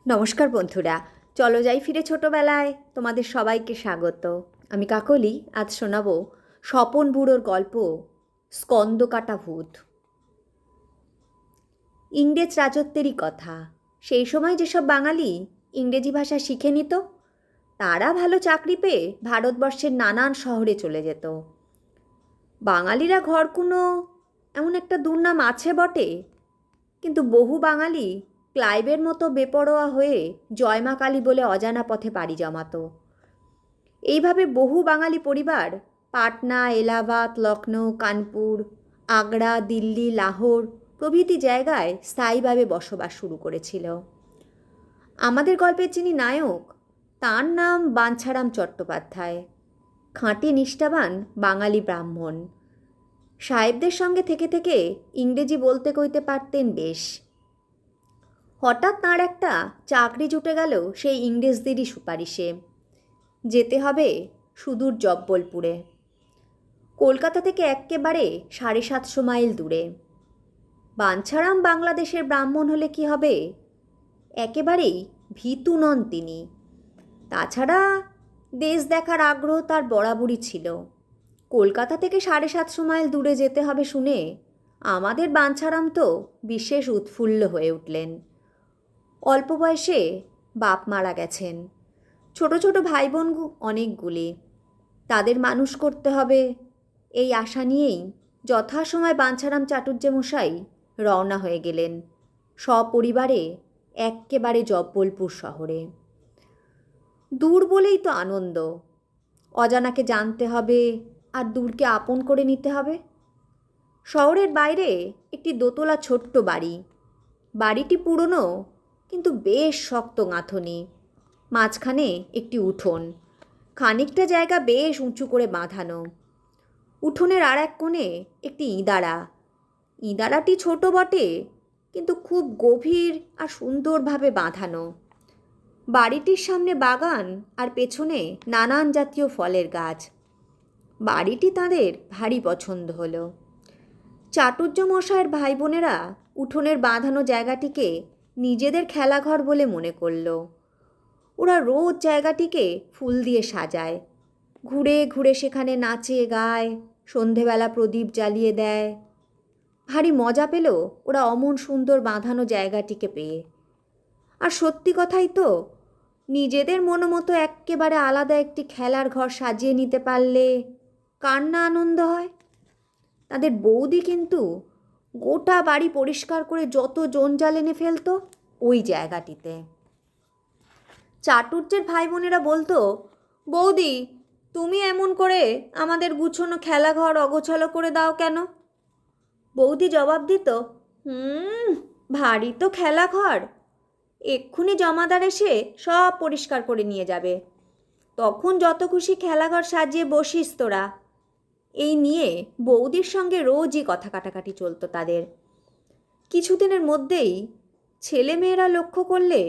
নমস্কার বন্ধুরা, চলো যাই ফিরে ছোটবেলায়। তোমাদের সবাইকে স্বাগত। আমি কাকলি। আজ শোনাবো স্বপন বুড়োর গল্প স্কন্দকাটা ভূত। ইংরেজ রাজত্বেরই কথা। সেই সময় যেসব বাঙালি ইংরেজি ভাষা শিখে নিত, তারা ভালো চাকরি পেয়ে ভারতবর্ষের নানান শহরে চলে যেত। বাঙালিরা ঘরকুনো এমন একটা দুর্নাম আছে বটে, কিন্তু বহু বাঙালি ক্লাইভের মতো বেপরোয়া হয়ে জয়মা কালী বলে অজানা পথে পাড়ি জমাতো। এইভাবে বহু বাঙালি পরিবার পাটনা, এলাহাবাদ, লখনৌ, কানপুর, আগ্রা, দিল্লি, লাহোর প্রভৃতি জায়গায় স্থায়ীভাবে বসবাস শুরু করেছিল। আমাদের গল্পের যিনি নায়ক, তার নাম বাঞ্ছারাম চট্টোপাধ্যায়। খাঁটি নিষ্ঠাবান বাঙালি ব্রাহ্মণ। সাহেবদের সঙ্গে থেকে থেকে ইংরেজি বলতে কইতে পারতেন বেশ। হঠাৎ তাঁর একটা চাকরি জুটে গেল সেই ইংরেজদেরই সুপারিশে। যেতে হবে সুদূর জব্বলপুরে, কলকাতা থেকে এক্কেবারে 750 মাইল দূরে। বাঞ্ছারাম বাংলাদেশের ব্রাহ্মণ হলে কি হবে, একেবারেই ভীতু নন তিনি। তাছাড়া দেশ দেখার আগ্রহ তার বরাবরই ছিল। কলকাতা থেকে 750 মাইল দূরে যেতে হবে শুনে আমাদের বাঞ্ছারাম তো বিশেষ উৎফুল্ল হয়ে উঠলেন। অল্প বয়সে বাপ মারা গেছেন, ছোট ছোট ভাই বোন অনেকগুলি, তাদের মানুষ করতে হবে, এই আশা নিয়েই যথাসময় বাঞ্ছারাম চাটুর্যে মশাই রওনা হয়ে গেলেন সপরিবারে এক্কেবারে জব্বলপুর শহরে। দূর বলেই তো আনন্দ। অজানাকে জানতে হবে আর দূরকে আপন করে নিতে হবে। শহরের বাইরে একটি দোতলা ছোট্ট বাড়ি। বাড়িটি পুরনো, কিন্তু বেশ শক্ত গাঁথনি। মাঝখানে একটি উঠোন, খানিকটা জায়গা বেশ উঁচু করে বাঁধানো। উঠোনের আর এক কোণে একটি ইঁদারা। ইঁদারাটি ছোট বটে, কিন্তু খুব গভীর আর সুন্দরভাবে বাঁধানো। বাড়িটির সামনে বাগান আর পেছনে নানান জাতীয় ফলের গাছ। বাড়িটি তাদের ভারী পছন্দ হলো। চাটুর্যমশাইয়ের ভাই বোনেরা উঠোনের বাঁধানো জায়গাটিকে নিজেদের খেলাঘর বলে মনে করল। ওরা রোজ জায়গাটিকে ফুল দিয়ে সাজায়, ঘুরে ঘুরে সেখানে নাচে গায়, সন্ধেবেলা প্রদীপ জ্বালিয়ে দেয়। ভারী মজা পেল ওরা অমন সুন্দর বাঁধানো জায়গাটিকে পেয়ে। আর সত্যি কথাই তো, নিজেদের মতো এক্কেবারে আলাদা একটি খেলার ঘর সাজিয়ে নিতে পারলে কার না আনন্দ হয়। তাদের বৌদি কিন্তু গোটা বাড়ি পরিষ্কার করে যত জঞ্জাল এনে ফেলতো ওই জায়গাটিতে। চাটুর্যের ভাই বোনেরা বলতো, বৌদি তুমি এমন করে আমাদের গুছোনো খেলাঘর অগোছালো করে দাও কেন? বৌদি জবাব দিত, ভারী তো খেলাঘর, এক্ষুনি জমাদার এসে সব পরিষ্কার করে নিয়ে যাবে, তখন যত খুশি খেলাঘর সাজিয়ে বসিস তোরা। এই নিয়ে বৌদির সঙ্গে রোজই কথা কাটাকাটি চলতো তাদের। কিছুদিনের মধ্যেই ছেলেমেয়েরা লক্ষ্য করলে,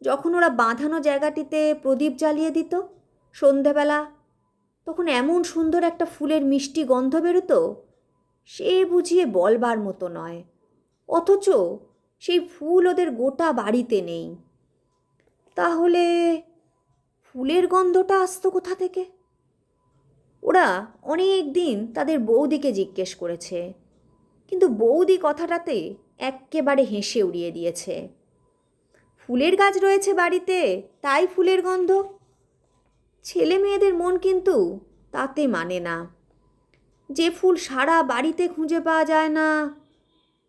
যখন ওরা বাঁধানো জায়গাটিতে প্রদীপ জ্বালিয়ে দিত সন্ধেবেলা, তখন এমন সুন্দর একটা ফুলের মিষ্টি গন্ধ বেরোতো, সে বুঝিয়ে বলবার মতো নয়। অথচ সেই ফুল ওদের গোটা বাড়িতে নেই। তাহলে ফুলের গন্ধটা আসতো কোথা থেকে? ওরা অনেক দিন তাদের বৌদিকে জিজ্ঞেস করেছে, কিন্তু বৌদি কথাটাতে এক্কেবারে হেসে উড়িয়ে দিয়েছে। ফুলের গাছ রয়েছে বাড়িতে, তাই ফুলের গন্ধ। ছেলে মেয়েদের মন কিন্তু তাতে মানে না। যে ফুল সারা বাড়িতে খুঁজে পাওয়া যায় না,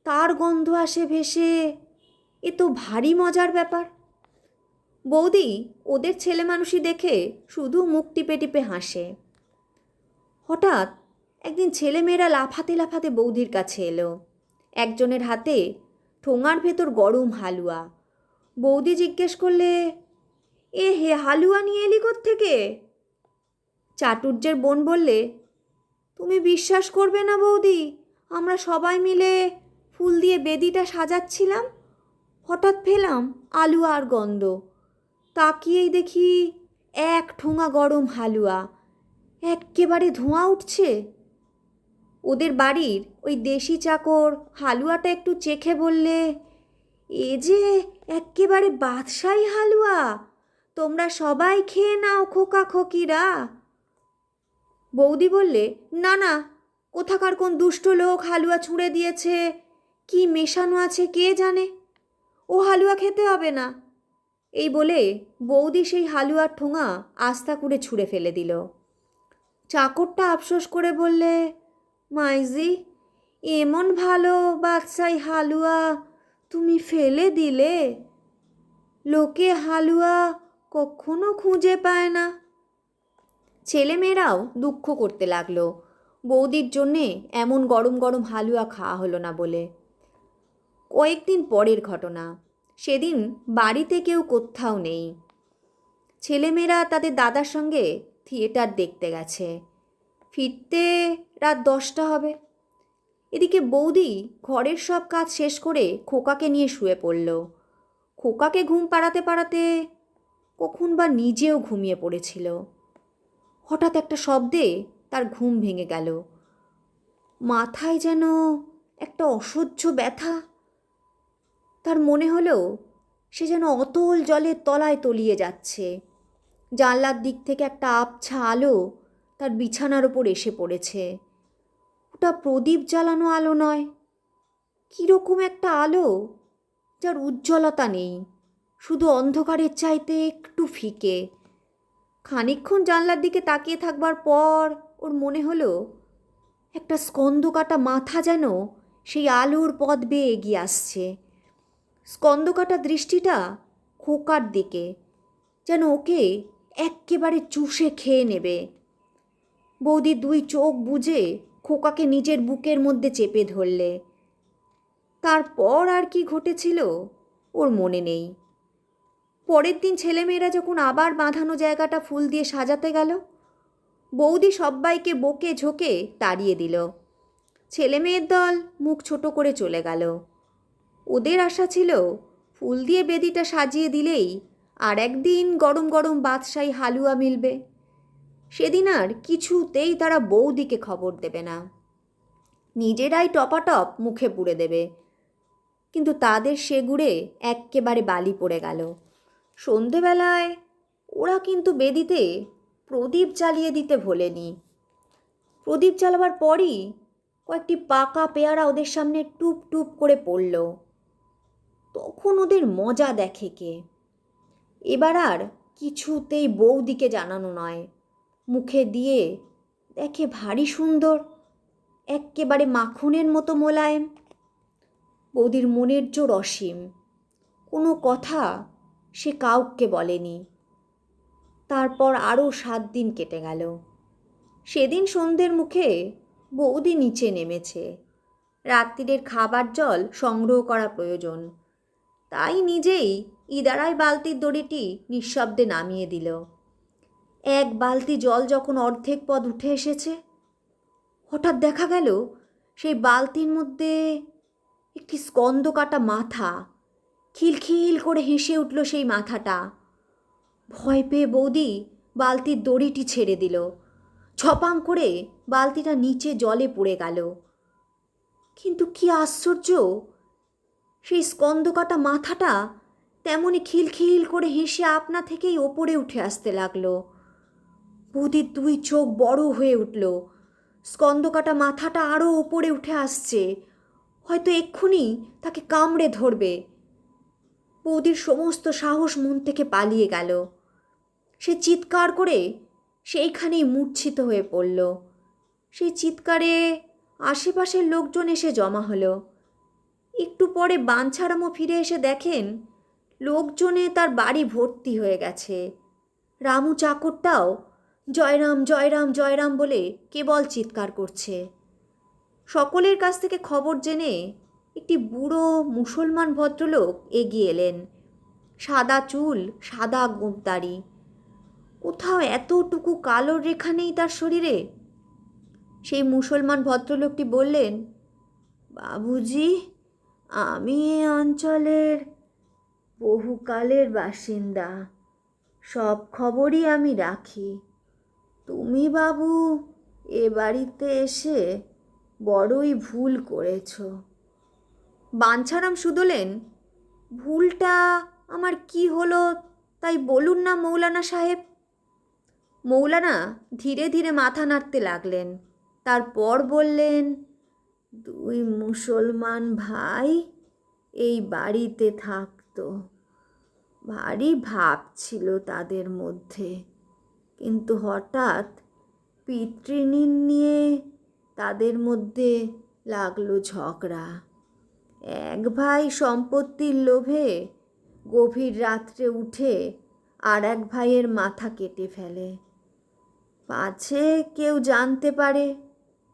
তার গন্ধ আসে ভেসে, এ তো ভারী মজার ব্যাপার। বৌদি ওদের ছেলে মানুষই দেখে শুধু মুখ টিপে টিপে হাসে। হঠাৎ একদিন ছেলেমেয়েরা লাফাতে লাফাতে বৌদির কাছে এলো। একজনের হাতে ঠোঙার ভেতর গরম হালুয়া। বৌদি জিজ্ঞেস করলে, এ হে হালুয়া নিয়ে এলি কোত্থেকে? চাটুর্যের বোন বললে, তুমি বিশ্বাস করবে না বৌদি, আমরা সবাই মিলে ফুল দিয়ে বেদিটা সাজাচ্ছিলাম, হঠাৎ পেলাম আলুয়া আর গন্ধ। তাকিয়েই দেখি এক ঠোঙা গরম হালুয়া, এক্কেবারে ধোঁয়া উঠছে। ওদের বাড়ির ওই দেশি চাকর হালুয়াটা একটু চেখে বললে, এ যে এক্কেবারে বাদশাহী হালুয়া, তোমরা সবাই খেয়ে নাও খোকা খোকিরা। বৌদি বললে, না না, কোথাকার কোন দুষ্ট লোক হালুয়া ছুঁড়ে দিয়েছে, কি মেশানো আছে কে জানে, ও হালুয়া খেতে হবে না। এই বলে বৌদি সেই হালুয়ার ঠোঙা আস্তা করে ছুঁড়ে ফেলে দিল। চাকরটা আফসোস করে বললে, মাইজি, এমন ভালো বাদশাহী হালুয়া তুমি ফেলে দিলে। লোকে হালুয়া কখনো খুঁজে পায় না। ছেলেমেয়েরাও দুঃখ করতে লাগলো বৌদির জন্যে এমন গরম গরম হালুয়া খাওয়া হলো না বলে। কয়েকদিন পরের ঘটনা, সেদিন বাড়িতে কেউ কোথাও নেই। ছেলেমেয়েরা তাদের দাদার সঙ্গে থিয়েটার দেখতে গেছে। ফিরতে রাত 10টা হবে। এদিকে বৌদি ঘরের সব কাজ শেষ করে খোকাকে নিয়ে শুয়ে পড়ল। খোকাকে ঘুম পাড়াতে পাড়াতে কখন বা নিজেও ঘুমিয়ে পড়েছিল। হঠাৎ একটা শব্দে তার ঘুম ভেঙে গেল। মাথায় যেন একটা অসহ্য ব্যথা। তার মনে হলো সে যেন অতল জলের তলায় তলিয়ে যাচ্ছে। জানলার দিক থেকে একটা আবছা আলো তার বিছানার ওপর এসে পড়েছে। ওটা প্রদীপ জ্বালানো আলো নয়, কীরকম একটা আলো যার উজ্জ্বলতা নেই, শুধু অন্ধকারের চাইতে একটু ফিকে। খানিকক্ষণ জানলার দিকে তাকিয়ে থাকবার পর ওর মনে হলো একটা স্কন্দকাটা মাথা যেন সেই আলোর পথ বেয়ে এগিয়ে আসছে। স্কন্দকাটা দৃষ্টিটা খোকার দিকে, যেন ওকে এক্কেবারে চুষে খেয়ে নেবে। বৌদি 2 চোখ বুজে খোকাকে নিজের বুকের মধ্যে চেপে ধরলে। তারপর আর কি ঘটেছিল ওর মনে নেই। পরের দিন ছেলেমেয়েরা যখন আবার বাঁধানো জায়গাটা ফুল দিয়ে সাজাতে গেল, বৌদি সব্বাইকে বকে ঝোঁকে তাড়িয়ে দিল। ছেলেমেয়ের দল মুখ ছোট করে চলে গেল। ওদের আশা ছিল ফুল দিয়ে বেদিটা সাজিয়ে দিলেই আর একদিন গরম গরম বাদশাহী হালুয়া মিলবে। সেদিন আর কিছুতেই তারা বৌদিকে খবর দেবে না, নিজেরাই টপাটপ মুখে পুড়ে দেবে। কিন্তু তাদের সে গুড়ে এক্কেবারে বালি পড়ে গেল। সন্ধেবেলায় ওরা কিন্তু বেদিতে প্রদীপ জ্বালিয়ে দিতে ভোলেনি। প্রদীপ জ্বালাবার পরই কয়েকটি পাকা পেয়ারা ওদের সামনে টুপ টুপ করে পড়ল। তখন ওদের মজা দেখে কে। এবার আর কিছুতেই বৌদিকে জানানো নয়, মুখে দিয়ে দেখে ভারী সুন্দর, এক্কেবারে মাখনের মতো মোলায়েম। বৌদির মনের জোর অসীম, কোনো কথা সে কাউকে বলেনি। তারপর আরও 7 দিন কেটে গেল। সেদিন সন্ধ্যের মুখে বৌদি নিচে নেমেছে। রাত্রিরের খাবার জল সংগ্রহ করা প্রয়োজন, তাই নিজেই ইদারায় বালতির দড়িটি নিঃশব্দে নামিয়ে দিল। 1 বালতি জল যখন অর্ধেক পথ উঠে এসেছে, হঠাৎ দেখা গেল সেই বালতির মধ্যে একটি স্কন্দকাটা মাথা। খিলখিল করে হেসে উঠল সেই মাথাটা। ভয় পেয়ে বৌদি বালতির দড়িটি ছেড়ে দিল। ছপাং করে বালতিটা নিচে জলে পড়ে গেল। কিন্তু কি আশ্চর্য, সেই স্কন্দকাটা মাথাটা তেমনি খিলখিল করে হেসে আপনা থেকেই ওপরে উঠে আসতে লাগলো। বৌদির 2 চোখ বড় হয়ে উঠল। স্কন্দকাটা মাথাটা আরও ওপরে উঠে আসছে, হয়তো এক্ষুনি তাকে কামড়ে ধরবে। বৌদির সমস্ত সাহস মন থেকে পালিয়ে গেল। সে চিৎকার করে সেইখানেই মূর্ছিত হয়ে পড়ল। সেই চিৎকারে আশেপাশের লোকজন এসে জমা হলো। একটু পরে বাঞ্ছারামও ফিরে এসে দেখেন লোকজনে তার বাড়ি ভর্তি হয়ে গেছে। রামু চাকরটাও জয়রাম জয়রাম জয়রাম বলে কেবল চিৎকার করছে। সকলের কাছ থেকে খবর জেনে একটি বুড়ো মুসলমান ভদ্রলোক এগিয়ে এলেন। সাদা চুল, সাদা গোঁফদাড়ি, কোথাও এতটুকু কালোর রেখা নেই তার শরীরে। সেই মুসলমান ভদ্রলোকটি বললেন, বাবুজি, আমি এ অঞ্চলের বহুকালের বাসিন্দা, সব খবরই আমি রাখি। তুমি বাবু এ বাড়িতে এসে বড়ই ভুল করেছ। বাঞ্ছারাম শুধলেন, ভুলটা আমার কি হলো তাই বলুন না মৌলানা সাহেব। মৌলানা ধীরে ধীরে মাথা নাড়তে লাগলেন। তারপর বললেন, দুই মুসলমান ভাই এই বাড়িতে থাকতো। ভারী ভাব ছিল তাদের মধ্যে, কিন্তু হঠাৎ পিতৃঋণ নিয়ে তাদের মধ্যে লাগলো ঝগড়া। এক ভাই সম্পত্তির লোভে গভীর রাত্রে উঠে আর এক ভাইয়ের মাথা কেটে ফেলে। পাছে কেউ জানতে পারে,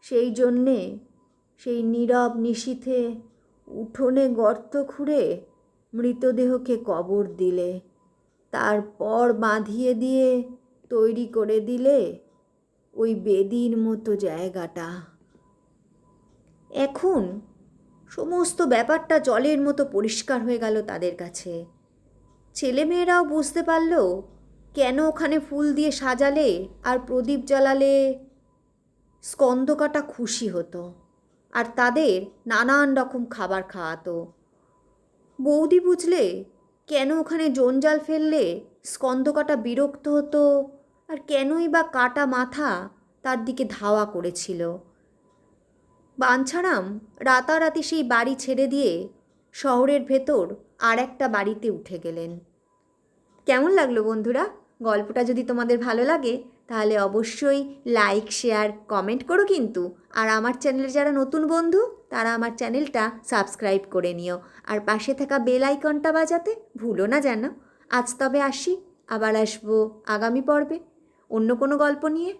সেই জন্যে সেই নীরব নিশীথে উঠোনে গর্ত খুঁড়ে মৃতদেহকে কবর দিলে, তারপর বাঁধিয়ে দিয়ে তৈরি করে দিলে ওই বেদির মতো জায়গাটা। এখন সমস্ত ব্যাপারটা জলের মতো পরিষ্কার হয়ে গেল তাদের কাছে। ছেলেমেয়েরাও বুঝতে পারল কেন ওখানে ফুল দিয়ে সাজালে আর প্রদীপ জ্বালালে স্কন্দকাটা খুশি হতো আর তাদের নানান রকম খাবার খাওয়াতো। বৌদি বুঝলে কেন ওখানে জঞ্জাল ফেললে স্কন্দকাটা বিরক্ত হতো আর কেনই বা কাটা মাথা তার দিকে ধাওয়া করেছিল। বাঞ্ছারাম রাতারাতি সেই বাড়ি ছেড়ে দিয়ে শহরের ভেতর আর একটা বাড়িতে উঠে গেলেন। কেমন লাগলো বন্ধুরা? গল্পটা যদি তোমাদের ভালো লাগে তাহলে অবশ্যই লাইক, শেয়ার, কমেন্ট করো কিন্তু। আর আমার চ্যানেলে যারা নতুন বন্ধু তারা আমার চ্যানেলটা সাবস্ক্রাইব করে নিও আর পাশে থাকা বেল আইকনটা বাজাতে ভুলো না যেন। আজ তবে আসি, আবার আসবো আগামী পর্বে অন্য কোনো গল্প নিয়ে।